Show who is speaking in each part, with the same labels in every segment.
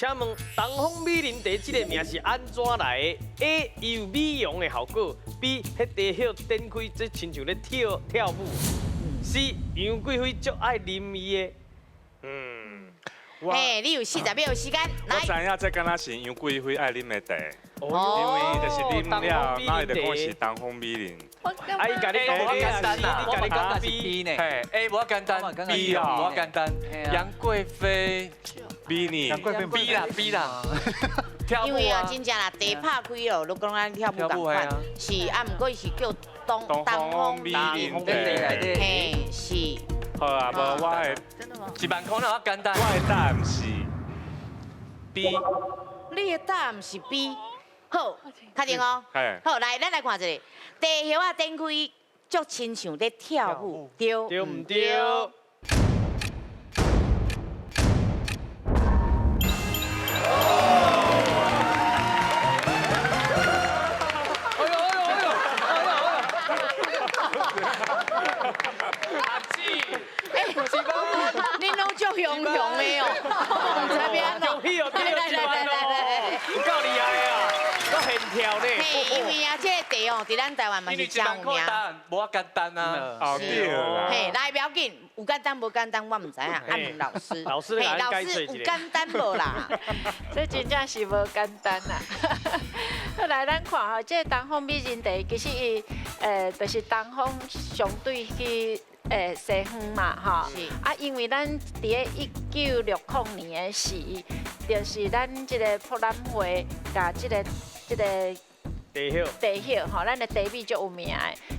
Speaker 1: 请问东方美人茶这个名是安怎来的 ？A. 有美容的效果 ；B. 迄茶叶展开，即亲像咧跳舞；C. 杨贵妃足爱啉伊的。
Speaker 2: 你有40秒时间，
Speaker 3: 我知影这敢若是杨贵妃爱啉的茶，因
Speaker 1: 哦
Speaker 3: 为就是啉了，那会就讲是东方美人。
Speaker 1: 啊，伊甲你讲
Speaker 4: 我简单呐，我
Speaker 1: 你甲你讲
Speaker 4: 感觉是
Speaker 1: B。
Speaker 4: B 呢。嘿，A 我简单，B 啊，我简单。杨贵妃
Speaker 3: B 呢？
Speaker 5: 杨贵妃
Speaker 4: B 啦 B 啦，跳舞
Speaker 2: 因为啊，
Speaker 4: 啊，
Speaker 2: 真正啦，茶拍开哦，都讲咱跳舞共款，是啊，毋过伊是叫东方美人
Speaker 4: 来的。
Speaker 2: 嘿，是。
Speaker 3: 好啊，无我的
Speaker 4: 1万块那我简单。
Speaker 3: 我的答案是 B。
Speaker 2: 你的答案是 B。好，确定哦。
Speaker 3: 嘿，
Speaker 2: 好，来，咱来看一下，茶叶啊展开，足亲像在跳舞，对
Speaker 1: 对唔对？
Speaker 2: 恁拢足雄雄的哦，唔知边
Speaker 1: 有屁哦，对了，有够厉害啊！我很跳呢。
Speaker 2: 嘿，因为啊，这个茶哦，伫咱台湾嘛是真有名。
Speaker 4: 答案无简单啊。
Speaker 3: 哦对啦。
Speaker 2: 嘿，来不要紧，有简单无简单我唔知影，按问老师。
Speaker 1: 老师，
Speaker 2: 嘿，老师有简单无啦？
Speaker 6: 这真正是无简单啦。好来，咱看吼，这东方美人茶其实伊就是东方相对去西方嘛，吼。
Speaker 2: 是。
Speaker 6: 啊，因为咱伫个1960年的时，就是咱这个博览会甲这个茶叶吼，咱的茶米足有名的，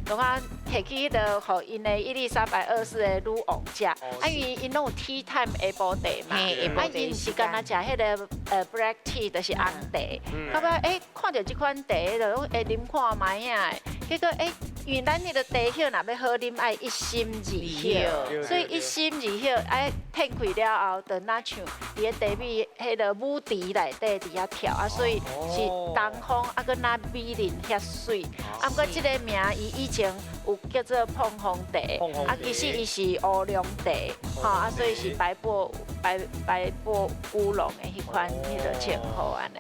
Speaker 6: 就讲摕去迄个，互因的伊丽莎白二世的女王食，啊，因为因拢有 tea time 下晡茶嘛，啊，因是干那食迄个black tea，就是红茶，到尾看到这款茶，就讲会啉看卖啊，结果因为咱迄个茶叶若要好啉，爱一心二叶，所以一心二叶爱褪开了后，就那像伫个茶米迄个舞池内底伫遐跳啊，所以是东方啊，搁那美人遐水。啊，不过这个名伊以前有叫做碰风茶，啊，其实伊是乌龙茶，吼啊，所以是白柏乌龙的迄款迄个前后安尼。